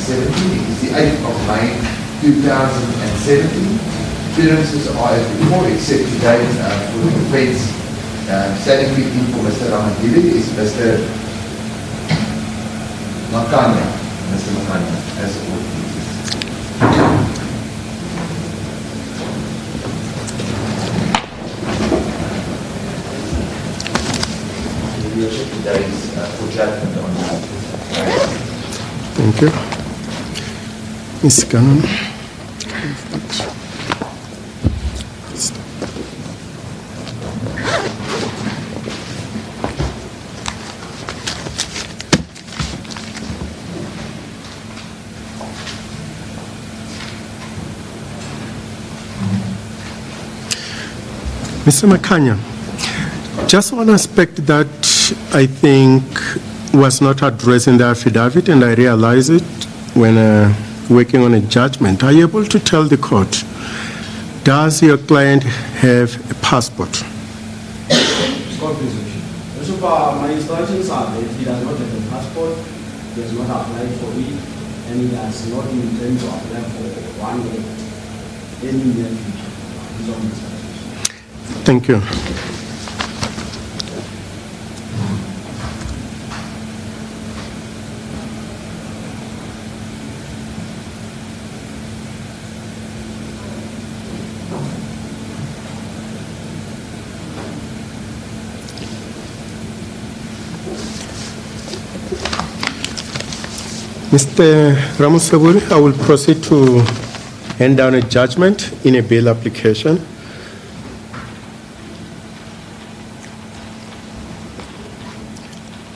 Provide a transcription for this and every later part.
It is the 8th of May 2017. Clearances are available except today for the defense. Standing in for Mr. Ramosebudi is Mr. Makanya. Mr. Makanya, as a board. Thank you. Ms. Cannon. Mr. Makanya, just one aspect that I think was not addressed in the affidavit, and I realized it when working on a judgment. Are you able to tell the court, does your client have a passport? So far, my instructions are that he does not have a passport, he has not applied for it, and he does not intend to apply for one day, any near future. Thank you. Mr. Ramosebudi, I will proceed to hand down a judgment in a bail application.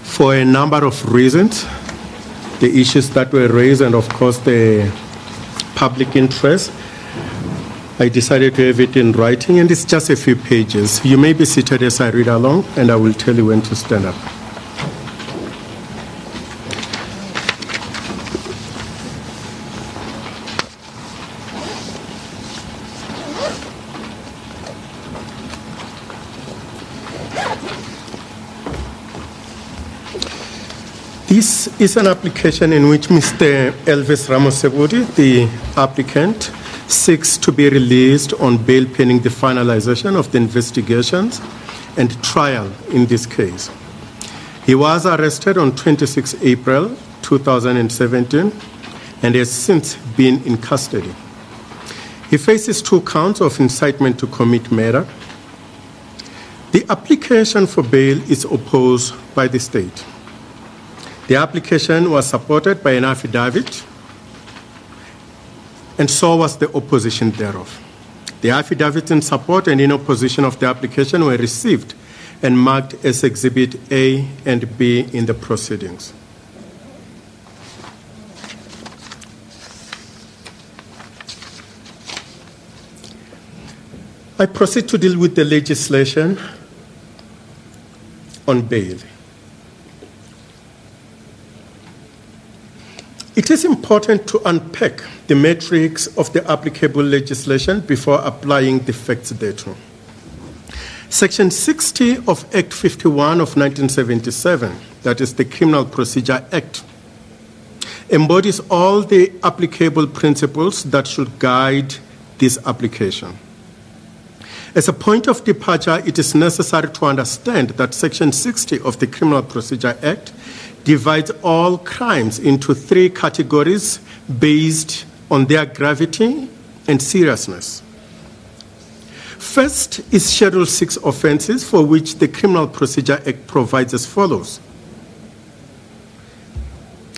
For a number of reasons, the issues that were raised and of course the public interest, I decided to have it in writing, and it's just a few pages. You may be seated as I read along, and I will tell you when to stand up. This is an application in which Mr. Elvis Ramosebudi, the applicant, seeks to be released on bail pending the finalization of the investigations and trial in this case. He was arrested on 26 April 2017 and has since been in custody. He faces 2 counts of incitement to commit murder. The application for bail is opposed by the state. The application was supported by an affidavit, and so was the opposition thereof. The affidavits in support and in opposition of the application were received and marked as Exhibit A and B in the proceedings. I proceed to deal with the legislation on bail. It is important to unpack the metrics of the applicable legislation before applying the facts thereto. Section 60 of Act 51 of 1977, that is the Criminal Procedure Act, embodies all the applicable principles that should guide this application. As a point of departure, it is necessary to understand that Section 60 of the Criminal Procedure Act divides all crimes into 3 categories based on their gravity and seriousness. First is Schedule 6 offenses, for which the Criminal Procedure Act provides as follows.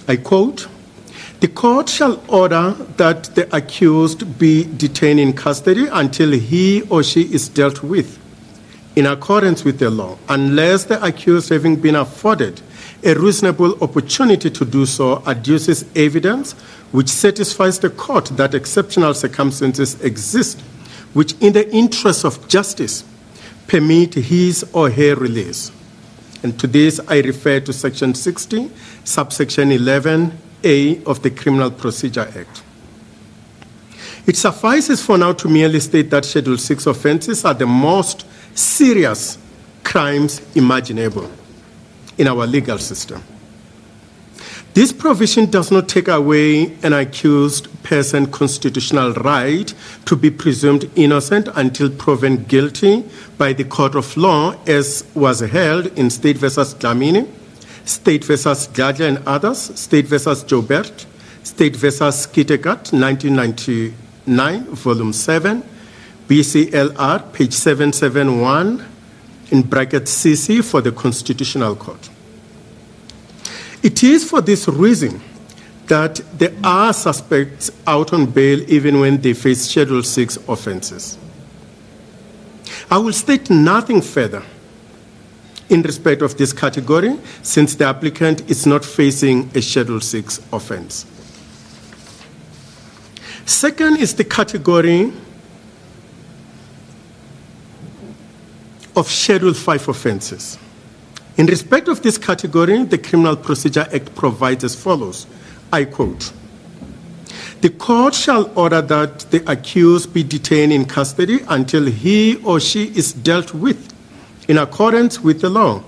I quote, "The court shall order that the accused be detained in custody until he or she is dealt with in accordance with the law, unless the accused, having been afforded a reasonable opportunity to do so, adduces evidence which satisfies the court that exceptional circumstances exist which, in the interest of justice, permit his or her release." And to this, I refer to Section 60, subsection 11A of the Criminal Procedure Act. It suffices for now to merely state that Schedule 6 offenses are the most serious crimes imaginable in our legal system. This provision does not take away an accused person's constitutional right to be presumed innocent until proven guilty by the court of law, as was held in State v. Dlamini, State v. Gadler and others, State v. Jobert, State v. Skitegat, 1999, Volume 7, BCLR, page 771, in bracket CC for the Constitutional Court. It is for this reason that there are suspects out on bail even when they face Schedule 6 offenses. I will state nothing further in respect of this category, since the applicant is not facing a Schedule 6 offense. Second is the category of Schedule 5 offenses. In respect of this category, the Criminal Procedure Act provides as follows, I quote, "The court shall order that the accused be detained in custody until he or she is dealt with in accordance with the law,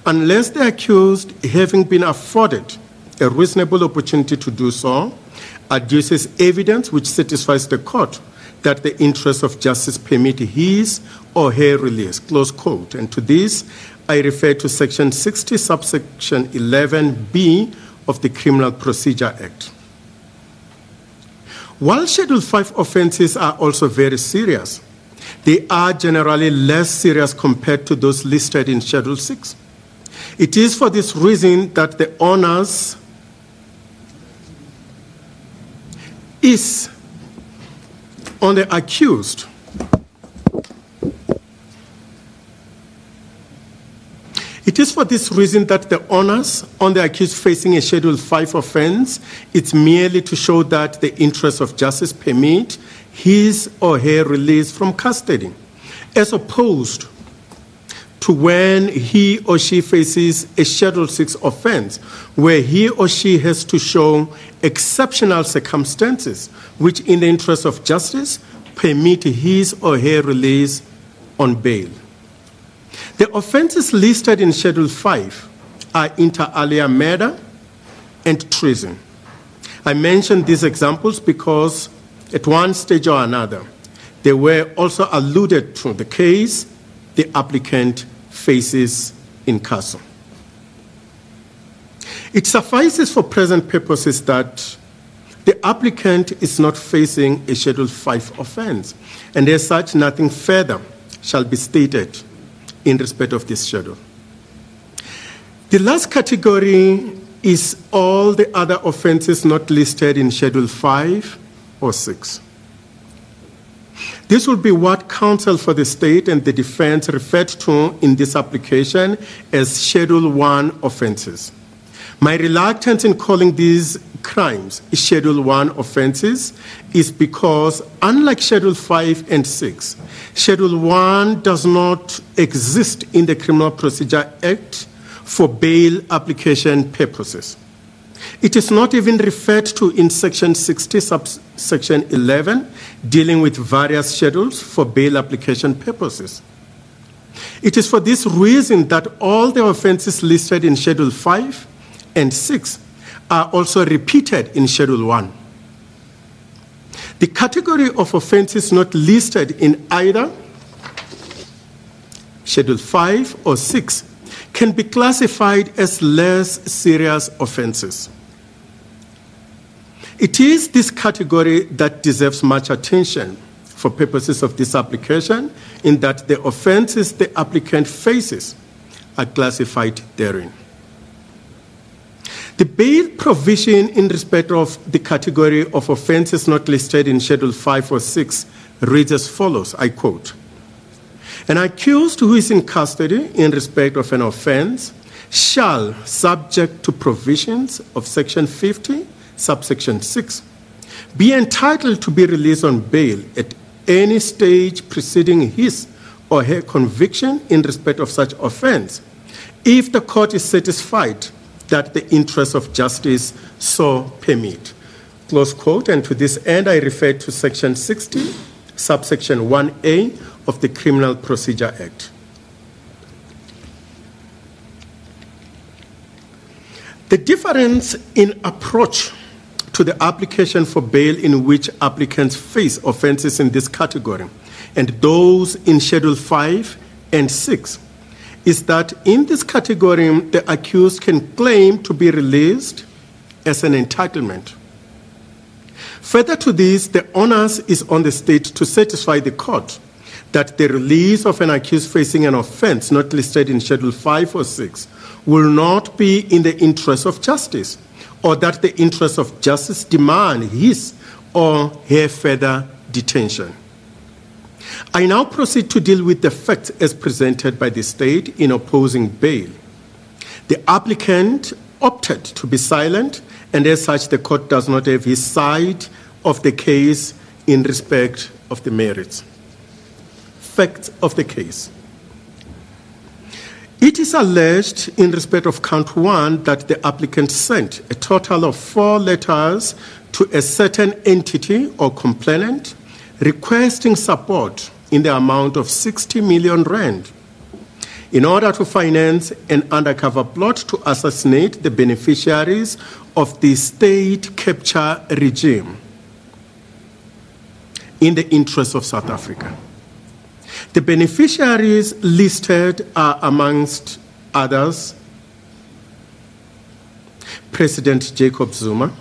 unless the accused, having been afforded a reasonable opportunity to do so, adduces evidence which satisfies the court that the interests of justice permit his or her release," close quote. And to this, I refer to Section 60, subsection 11B of the Criminal Procedure Act. While Schedule 5 offenses are also very serious, they are generally less serious compared to those listed in Schedule 6. It is for this reason that the onus is on the accused It is for this reason that the onus on the accused facing a Schedule 5 offense is merely to show that the interests of justice permit his or her release from custody, as opposed to when he or she faces a Schedule 6 offense, where he or she has to show exceptional circumstances which, in the interest of justice, permit his or her release on bail. The offenses listed in Schedule 5 are inter alia murder and treason. I mention these examples because at one stage or another, they were also alluded to the case the applicant faces in CASO. It suffices for present purposes that the applicant is not facing a Schedule 5 offense, and as such, nothing further shall be stated in respect of this schedule. The last category is all the other offenses not listed in Schedule 5 or 6. This will be what counsel for the state and the defense referred to in this application as Schedule 1 offenses. My reluctance in calling these crimes Schedule 1 offenses is because, unlike Schedule 5 and 6, Schedule 1 does not exist in the Criminal Procedure Act for bail application purposes. It is not even referred to in Section 60, subsection 11, dealing with various schedules for bail application purposes. It is for this reason that all the offenses listed in Schedule 5 and 6 are also repeated in Schedule 1. The category of offenses not listed in either Schedule 5 or 6 can be classified as less serious offenses. It is this category that deserves much attention for purposes of this application, in that the offenses the applicant faces are classified therein. The bail provision in respect of the category of offenses not listed in Schedule 5 or 6 reads as follows, I quote, "An accused who is in custody in respect of an offense shall, subject to provisions of Section 50, subsection 6, be entitled to be released on bail at any stage preceding his or her conviction in respect of such offense, if the court is satisfied that the interests of justice so permit." Close quote. And to this end, I refer to Section 60, subsection 1A of the Criminal Procedure Act. The difference in approach to the application for bail in which applicants face offenses in this category and those in Schedule 5 and 6 is that in this category, the accused can claim to be released as an entitlement. Further to this, the onus is on the state to satisfy the court that the release of an accused facing an offense not listed in Schedule 5 or 6 will not be in the interest of justice, or that the interests of justice demand his or her further detention. I now proceed to deal with the facts as presented by the state in opposing bail. The applicant opted to be silent, and as such, the court does not have his side of the case in respect of the merits. Facts of the case. It is alleged in respect of count 1 that the applicant sent a total of 4 letters to a certain entity or complainant requesting support in the amount of 60 million rand in order to finance an undercover plot to assassinate the beneficiaries of the state capture regime in the interests of South Africa. The beneficiaries listed are, amongst others, President Jacob Zuma,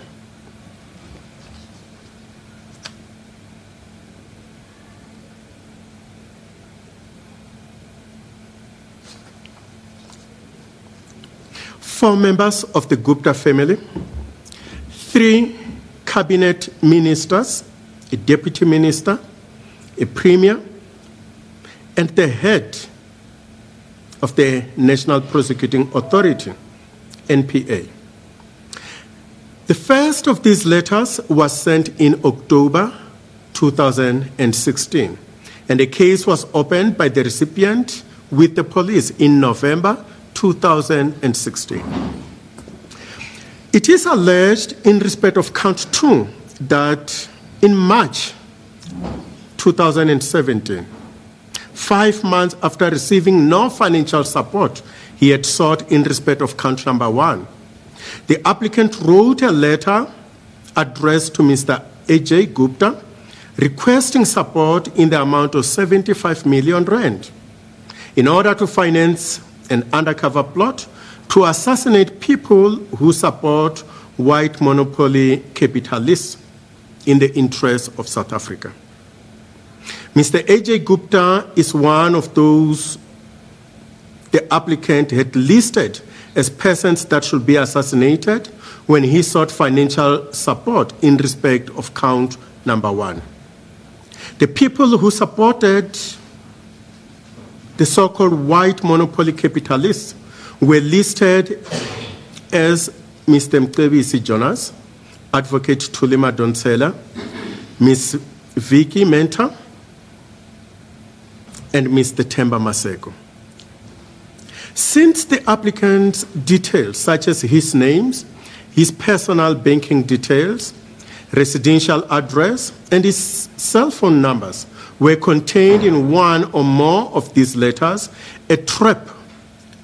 four members of the Gupta family, 3 cabinet ministers, a deputy minister, a premier, and the head of the National Prosecuting Authority, NPA. The first of these letters was sent in October 2016, and the case was opened by the recipient with the police in November 2016. It is alleged in respect of count 2 that in March 2017, 5 months after receiving no financial support he had sought in respect of count number 1, the applicant wrote a letter addressed to Mr. A.J. Gupta requesting support in the amount of 75 million rand in order to finance an undercover plot to assassinate people who support white monopoly capitalists in the interests of South Africa. Mr. A.J. Gupta is one of those the applicant had listed as persons that should be assassinated when he sought financial support in respect of count number 1. The people who supported the so-called white monopoly capitalists were listed as Mr. Mcebisi Jonas, Advocate Thuli Madonsela, Ms. Vicky Menta, and Mr. Themba Maseko. Since the applicant's details, such as his names, his personal banking details, residential address, and his cell phone numbers were contained in one or more of these letters, a trap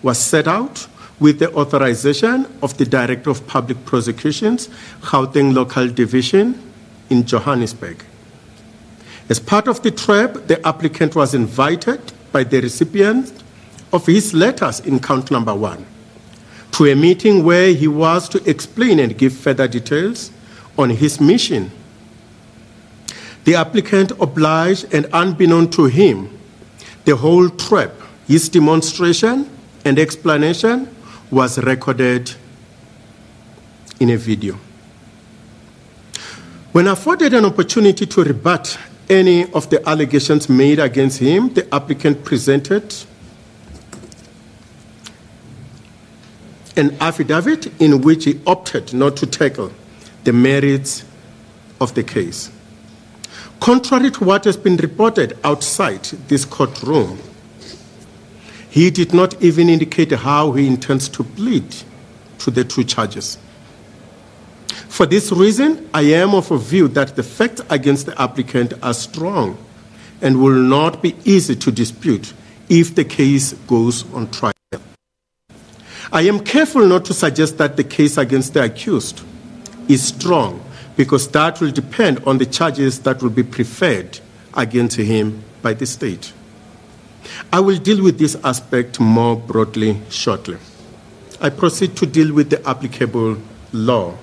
was set out with the authorization of the Director of Public Prosecutions, Gauteng Local Division in Johannesburg. As part of the trap, the applicant was invited by the recipient of his letters in count number 1 to a meeting where he was to explain and give further details on his mission. The applicant obliged, and unbeknown to him, the whole trap, his demonstration and explanation was recorded in a video. When afforded an opportunity to rebut any of the allegations made against him, the applicant presented an affidavit in which he opted not to tackle the merits of the case. Contrary to what has been reported outside this courtroom, he did not even indicate how he intends to plead to the 2 charges. For this reason, I am of a view that the facts against the applicant are strong and will not be easy to dispute if the case goes on trial. I am careful not to suggest that the case against the accused is strong, because that will depend on the charges that will be preferred against him by the state. I will deal with this aspect more broadly shortly. I proceed to deal with the applicable law.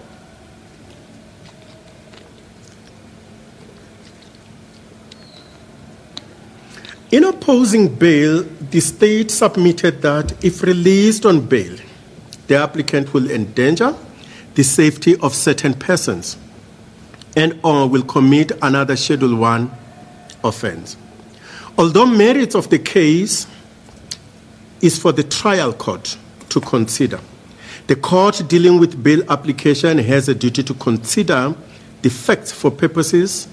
In opposing bail, the state submitted that if released on bail, the applicant will endanger the safety of certain persons and/or will commit another Schedule I offense. Although merits of the case is for the trial court to consider, the court dealing with bail application has a duty to consider the facts for purposes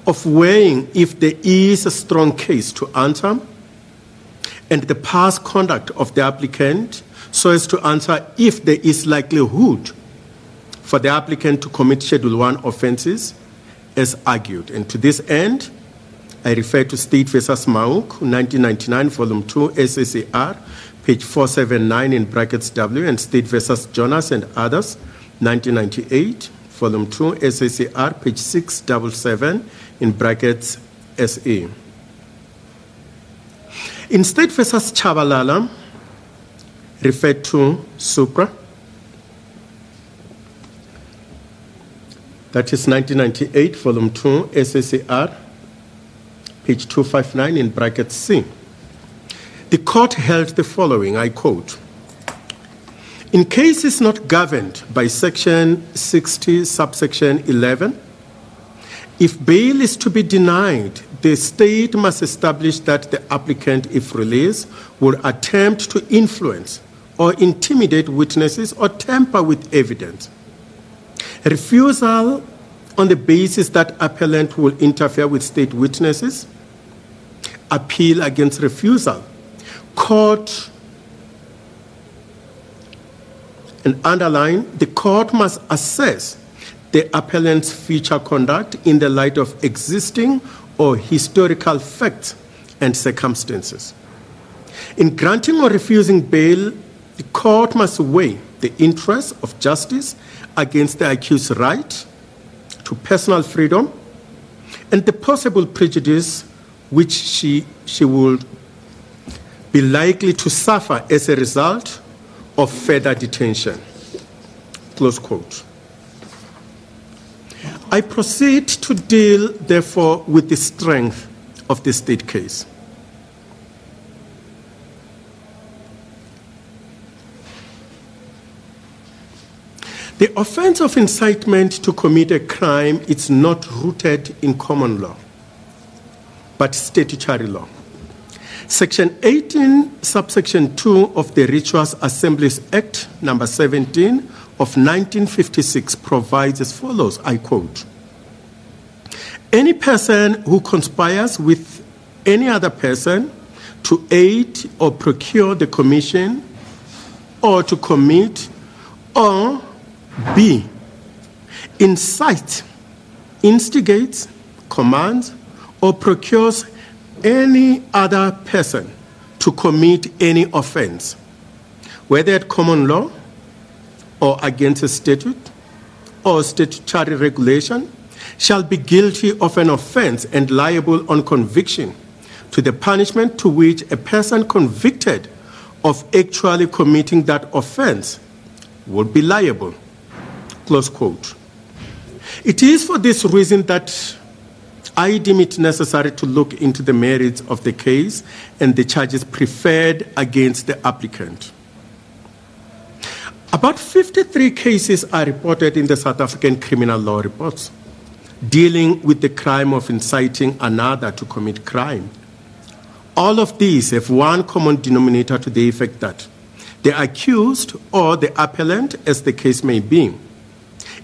of weighing if there is a strong case to answer and the past conduct of the applicant so as to answer if there is likelihood for the applicant to commit Schedule I offenses as argued. And to this end, I refer to State v. Mauk, 1999, Volume 2, SACR, page 479 in brackets W, and State v. Jonas and others, 1998, Volume 2, SACR, page 677 in brackets SE. In State v. Chabalala, referred to Supra, that is 1998, Volume 2, SACR, page 259 in brackets C. The court held the following, I quote, "In cases not governed by Section 60, subsection 11, if bail is to be denied, the state must establish that the applicant, if released, will attempt to influence or intimidate witnesses or tamper with evidence. Refusal on the basis that appellant will interfere with state witnesses, appeal against refusal, court," and underline, "the court must assess the appellant's future conduct in the light of existing or historical facts and circumstances. In granting or refusing bail, the court must weigh the interests of justice against the accused's right to personal freedom and the possible prejudice which she would be likely to suffer as a result of further detention." Close quote. I proceed to deal, therefore, with the strength of the state case. The offense of incitement to commit a crime is not rooted in common law, but statutory law. Section 18, subsection 2 of the Rituals Assemblies Act, number 17 of 1956 provides as follows, I quote, "Any person who conspires with any other person to aid or procure the commission or to commit or B, incites, instigates, commands, or procures any other person to commit any offense, whether at common law or against a statute or statutory regulation, shall be guilty of an offense and liable on conviction to the punishment to which a person convicted of actually committing that offense would be liable." Close quote. It is for this reason that I deem it necessary to look into the merits of the case and the charges preferred against the applicant. About 53 cases are reported in the South African criminal law reports dealing with the crime of inciting another to commit crime. All of these have one common denominator to the effect that the accused or the appellant, as the case may be,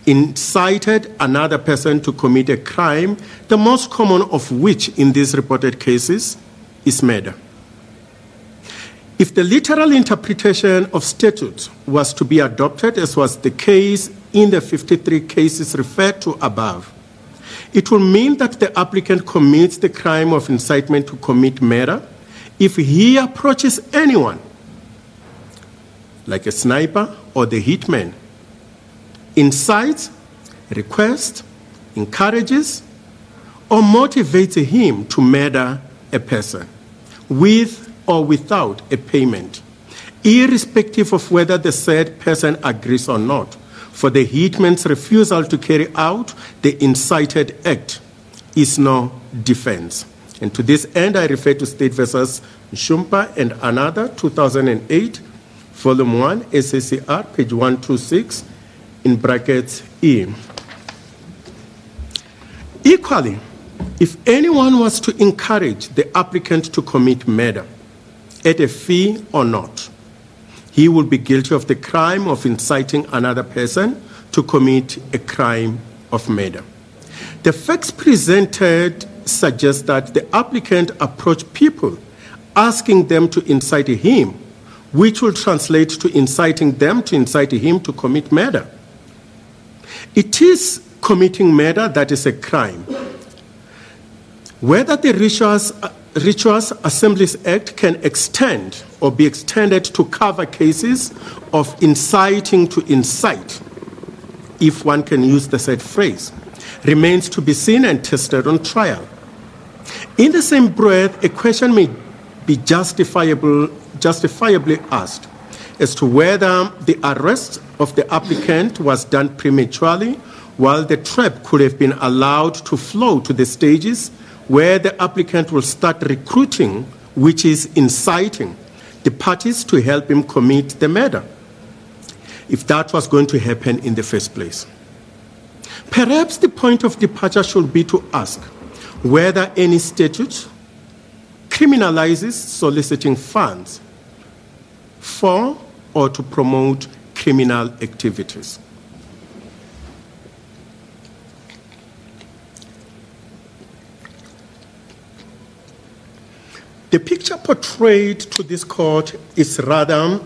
incited another person to commit a crime, the most common of which in these reported cases is murder. If the literal interpretation of statutes was to be adopted, as was the case in the 53 cases referred to above, it will mean that the applicant commits the crime of incitement to commit murder if he approaches anyone like a sniper or the hitman, incites, requests, encourages, or motivates him to murder a person with or without a payment, irrespective of whether the said person agrees or not, for the hitman's refusal to carry out the incited act is no defense. And to this end, I refer to State versus Shumpa and another, 2008, Volume 1, SACR, page 126, in brackets E. Equally, if anyone was to encourage the applicant to commit murder, at a fee or not, he will be guilty of the crime of inciting another person to commit a crime of murder. The facts presented suggest that the applicant approached people asking them to incite him, which will translate to inciting them to incite him to commit murder. It is committing murder that is a crime. Whether the Rituals Assemblies Act can extend or be extended to cover cases of inciting to incite, if one can use the said phrase, remains to be seen and tested on trial. In the same breath, a question may be justifiably asked as to whether the arrest of the applicant was done prematurely, while the trap could have been allowed to flow to the stages where the applicant will start recruiting, which is inciting the parties to help him commit the murder, if that was going to happen in the first place. Perhaps the point of departure should be to ask whether any statute criminalizes soliciting funds for or to promote criminal activities. The picture portrayed to this court is rather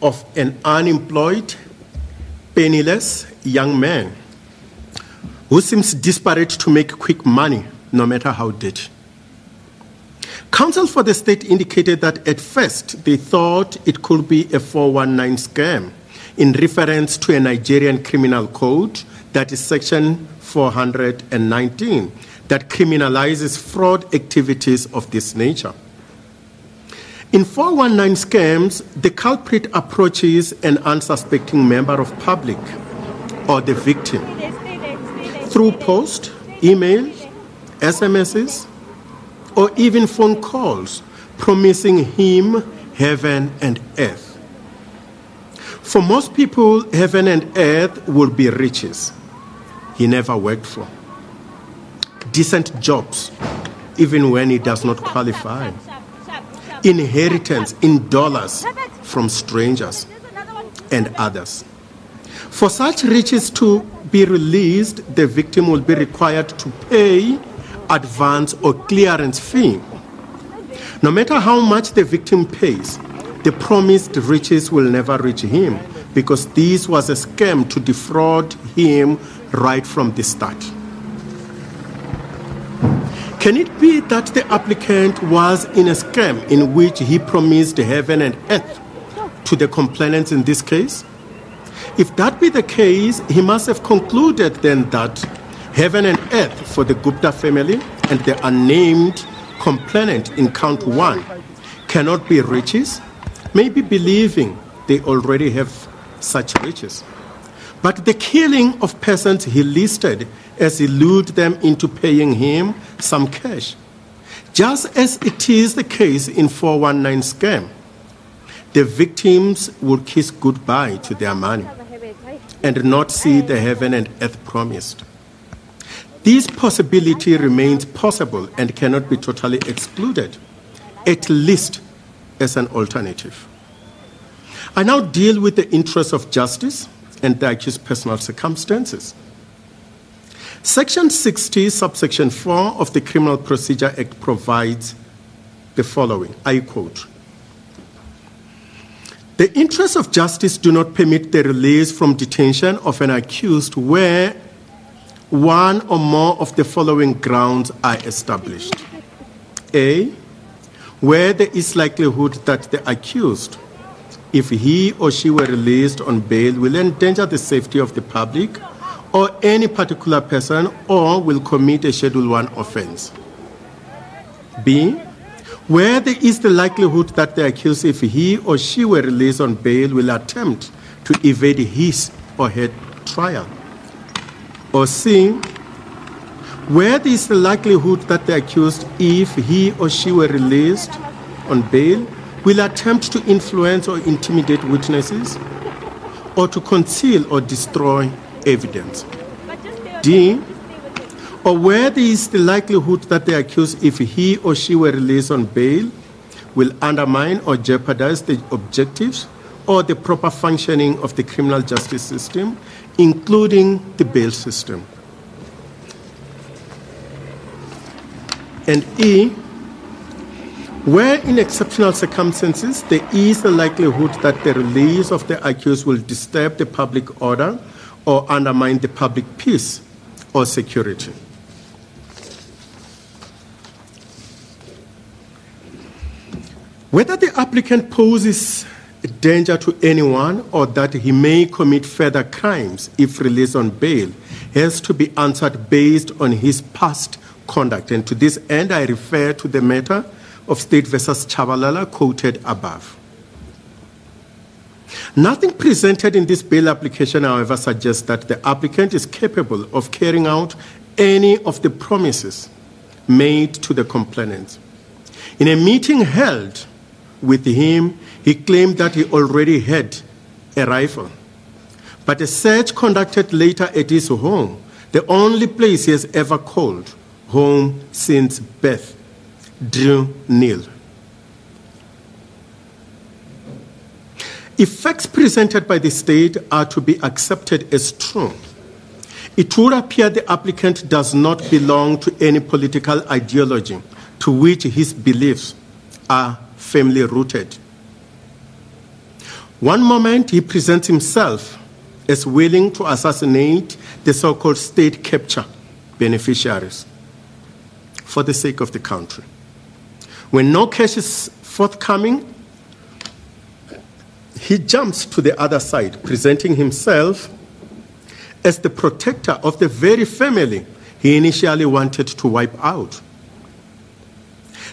of an unemployed, penniless young man who seems desperate to make quick money, no matter how dirty. Counsel for the state indicated that at first they thought it could be a 419 scam in reference to a Nigerian criminal code, that is section 419, that criminalizes fraud activities of this nature. In 419 scams, the culprit approaches an unsuspecting member of public or the victim through post, email, SMSs, or even phone calls, promising him heaven and earth. For most people, heaven and earth will be riches he never worked for, decent jobs, even when he does not qualify, inheritance in dollars from strangers and others. For such riches to be released, the victim will be required to pay advance or clearance fee. No matter how much the victim pays, the promised riches will never reach him, because this was a scam to defraud him right from the start. Can it be that the applicant was in a scam in which he promised heaven and earth to the complainants in this case? If that be the case, he must have concluded then that heaven and earth for the Gupta family and the unnamed complainant in count 1 cannot be riches, maybe believing they already have such riches. But the killing of persons he listed as he lured them into paying him some cash, just as it is the case in 419 scam. The victims will kiss goodbye to their money and not see the heaven and earth promised. This possibility remains possible and cannot be totally excluded, at least as an alternative. I now deal with the interests of justice and the accused's personal circumstances. Section 60, subsection 4 of the Criminal Procedure Act provides the following, I quote, "The interests of justice do not permit the release from detention of an accused where one or more of the following grounds are established. A, where there is likelihood that the accused if he or she were released on bail, will endanger the safety of the public or any particular person, or will commit a Schedule 1 offense. B, where there is the likelihood that the accused, if he or she were released on bail, will attempt to evade his or her trial. Or C, where there is the likelihood that the accused, if he or she were released on bail, will attempt to influence or intimidate witnesses or to conceal or destroy evidence. D, or where there is the likelihood that the accused, if he or she were released on bail, will undermine or jeopardize the objectives or the proper functioning of the criminal justice system, including the bail system. And E, where in exceptional circumstances there is a likelihood that the release of the accused will disturb the public order or undermine the public peace or security. Whether the applicant poses a danger to anyone or that he may commit further crimes if released on bail has to be answered based on his past conduct. And to this end, I refer to the matter of State versus Chabalala quoted above. Nothing presented in this bail application, however, suggests that the applicant is capable of carrying out any of the promises made to the complainant. In a meeting held with him, he claimed that he already had a rifle. But a search conducted later at his home, the only place he has ever called home since birth, drew nil. If facts presented by the state are to be accepted as true, it would appear the applicant does not belong to any political ideology to which his beliefs are firmly rooted. One moment he presents himself as willing to assassinate the so-called state capture beneficiaries for the sake of the country. When no cash is forthcoming, he jumps to the other side, presenting himself as the protector of the very family he initially wanted to wipe out.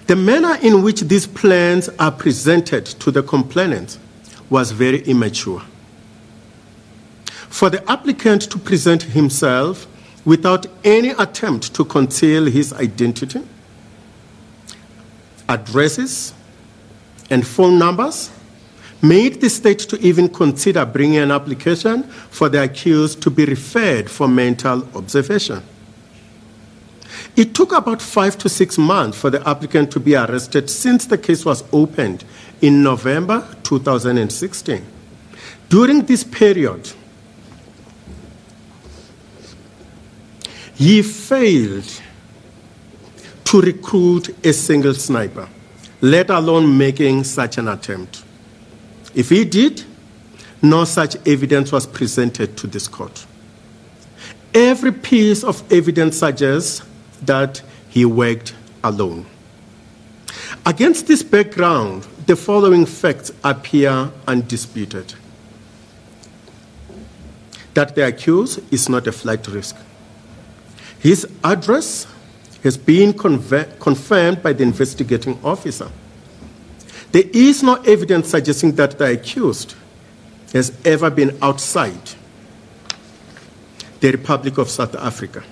The manner in which these plans are presented to the complainant was very immature. For the applicant to present himself without any attempt to conceal his identity, addresses, and phone numbers made the state to even consider bringing an application for the accused to be referred for mental observation. It took about 5 to 6 months for the applicant to be arrested since the case was opened in November 2016. During this period, he failed to recruit a single sniper, let alone making such an attempt. If he did, no such evidence was presented to this court. Every piece of evidence suggests that he worked alone. Against this background, the following facts appear undisputed: that the accused is not a flight risk. His address has been confirmed by the investigating officer. There is no evidence suggesting that the accused has ever been outside the Republic of South Africa.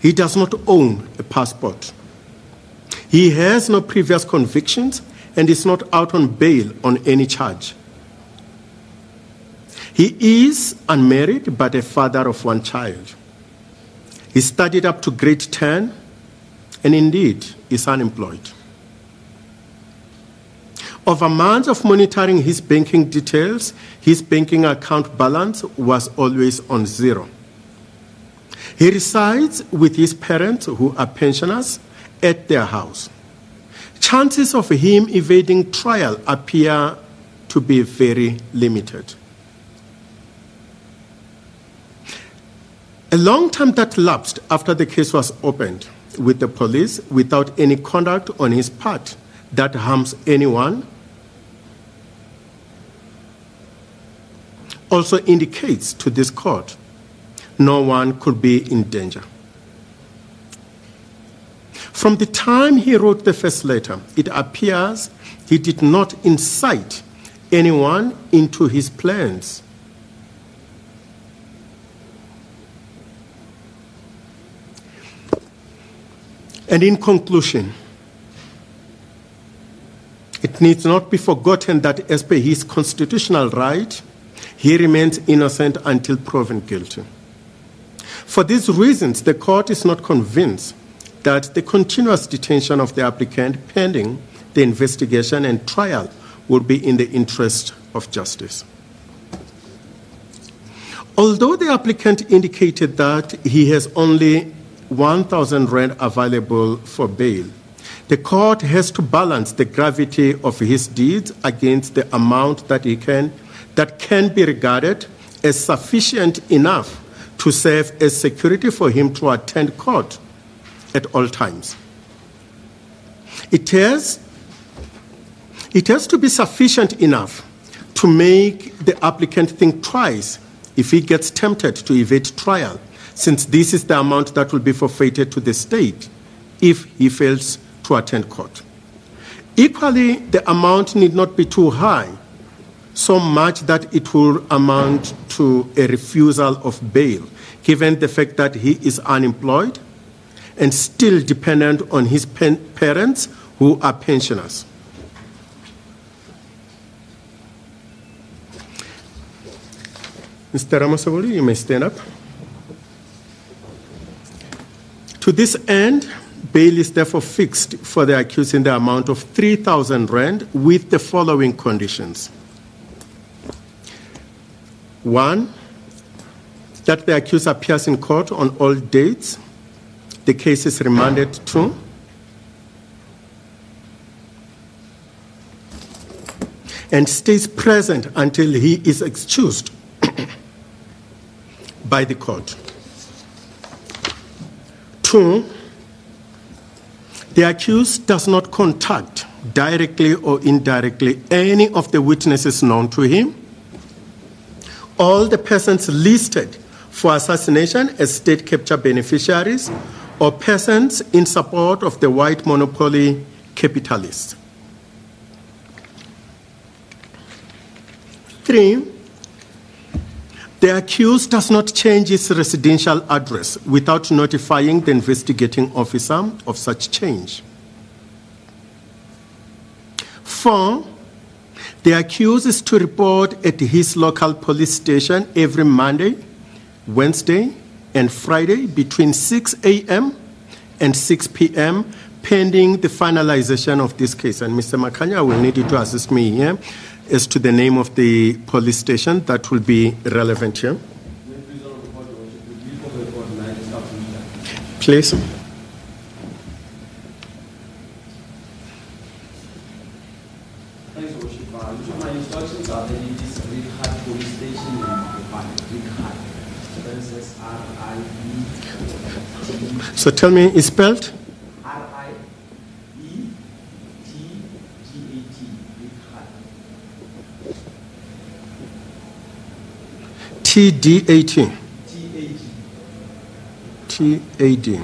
He does not own a passport. He has no previous convictions and is not out on bail on any charge. He is unmarried but a father of one child. He studied up to grade 10 and indeed is unemployed. Over months of monitoring his banking details, his banking account balance was always on zero. He resides with his parents, who are pensioners, at their house. Chances of him evading trial appear to be very limited. A long time that lapsed after the case was opened with the police without any conduct on his part that harms anyone also indicates to this court no one could be in danger. From the time he wrote the first letter, it appears he did not incite anyone into his plans. And in conclusion, it needs not be forgotten that as per his constitutional right, he remains innocent until proven guilty. For these reasons, the court is not convinced that the continuous detention of the applicant pending the investigation and trial would be in the interest of justice. Although the applicant indicated that he has only 1,000 rand available for bail, the court has to balance the gravity of his deeds against the amount that can be regarded as sufficient enough to serve as security for him to attend court at all times. It has to be sufficient enough to make the applicant think twice if he gets tempted to evade trial, since this is the amount that will be forfeited to the state if he fails to attend court. Equally, the amount need not be too high, so much that it will amount to a refusal of bail, given the fact that he is unemployed and still dependent on his parents who are pensioners. Mr. Ramosebudi, you may stand up. To this end, bail is therefore fixed for the accused in the amount of 3,000 rand with the following conditions. 1, that the accused appears in court on all dates the case is remanded to. And stays present until he is excused by the court. 2, the accused does not contact directly or indirectly any of the witnesses known to him, all the persons listed for assassination as state capture beneficiaries, or persons in support of the white monopoly capitalists. 3, the accused does not change his residential address without notifying the investigating officer of such change. 4, the accused is to report at his local police station every Monday, Wednesday, and Friday between 6 a.m. and 6 p.m. pending the finalization of this case. And Mr. Makanya, I will need you to assist me here as to the name of the police station that will be relevant here. Please. Thanks, Worship. My instructions are that it is Richard Police Station in Richard. R-I-E-T. So tell me, it's spelled? R-I-E-T-G-A-T. T-D-A-T. T-A-T. T-A-D.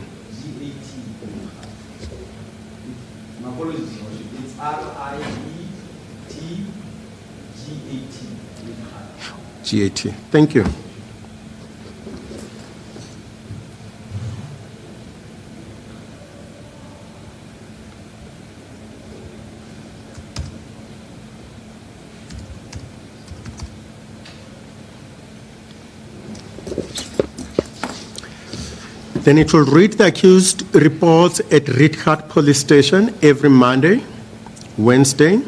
My apologies, Worship. It's R-I-E-T-G-A-T. G-A-T. Thank you. Then it will read the accused reports at Richard Police Station every Monday, Wednesday,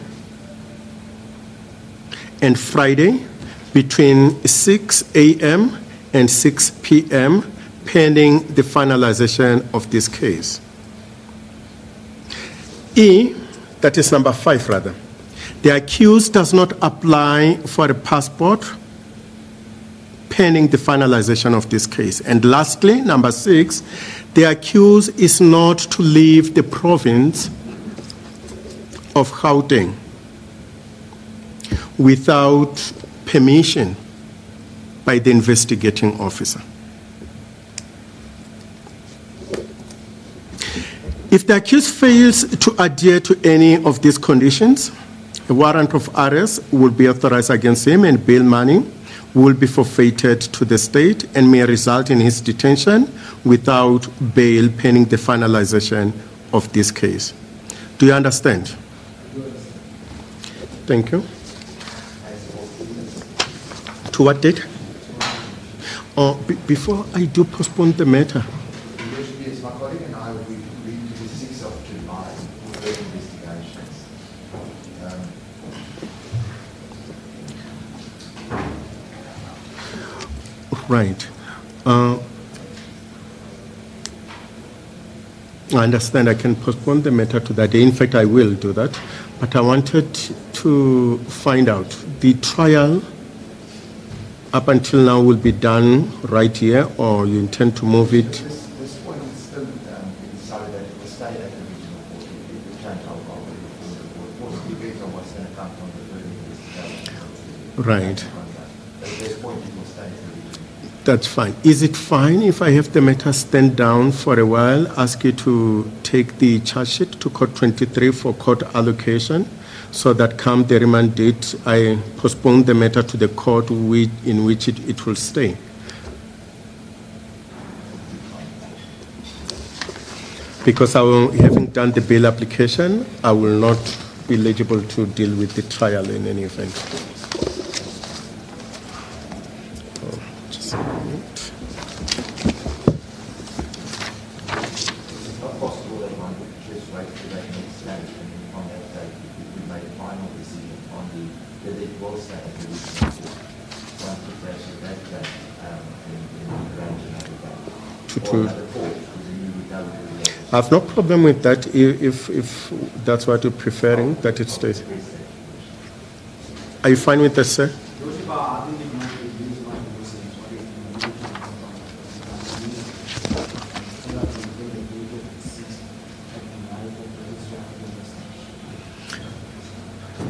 and Friday between 6 a.m. and 6 p.m. pending the finalization of this case. E, that is number 5 rather. The accused does not apply for a passport pending the finalization of this case. And lastly, number 6, the accused is not to leave the province of Gauteng without permission by the investigating officer. If the accused fails to adhere to any of these conditions, a warrant of arrest will be authorized against him and bail money will be forfeited to the state and may result in his detention without bail pending the finalization of this case. Do you understand? Thank you. To what date? Before I do postpone the matter. Yes, my colleague and I will read to the 6th of July for the investigations. Right. I understand I can postpone the matter to that day. In fact, I will do that. But I wanted to find out the trial up until now will be done right here, or you intend to move it? This point is still decided that it will stay at the regional court. It will change our court. Of course, it depends on what's going to come from the further investigation. Right. But at this point, it will stay at the regional. That's fine. Is it fine if I have the matter stand down for a while, ask you to take the charge sheet to court 23 for court allocation, so that come the remand date, I postpone the matter to the court in which it will stay? Because having done the bail application, I will not be eligible to deal with the trial in any event. Just a minute. It's not possible that one would just wait for that next stage and on that date we made a final decision on whether it will stay at the regional court. Once we finish that date and arrange another date or another court, then you would go to the level. I have no problem with that if that's what you're preferring, that it stays. Are you fine with that, sir?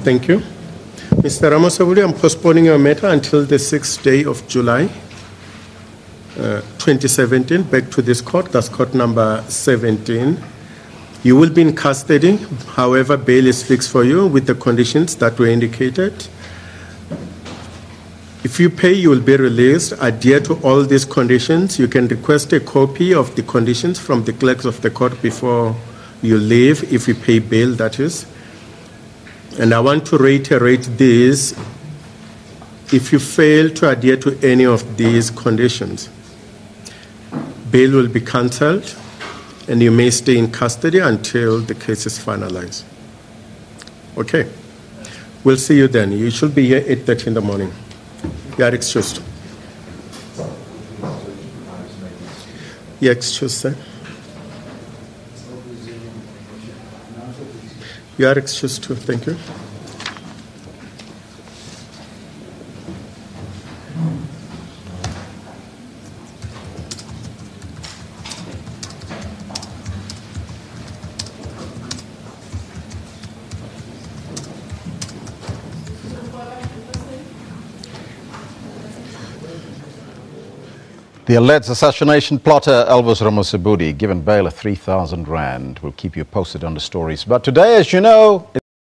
Thank you. Mr. Ramosebudi, I'm postponing your matter until the 6th day of July 2017, back to this court. That's court number 17. You will be in custody. However, bail is fixed for you with the conditions that were indicated. If you pay, you will be released. Adhere to all these conditions. You can request a copy of the conditions from the clerks of the court before you leave, if you pay bail, that is. And I want to reiterate this: if you fail to adhere to any of these conditions, bail will be cancelled and you may stay in custody until the case is finalized. Okay. We'll see you then. You should be here 8:30 in the morning. You are excused. You are excused, sir. You are excused too. Thank you. The alleged assassination plotter Elvis Ramosebudi given bail of 3,000 rand. We'll keep you posted on the stories. But today, as you know,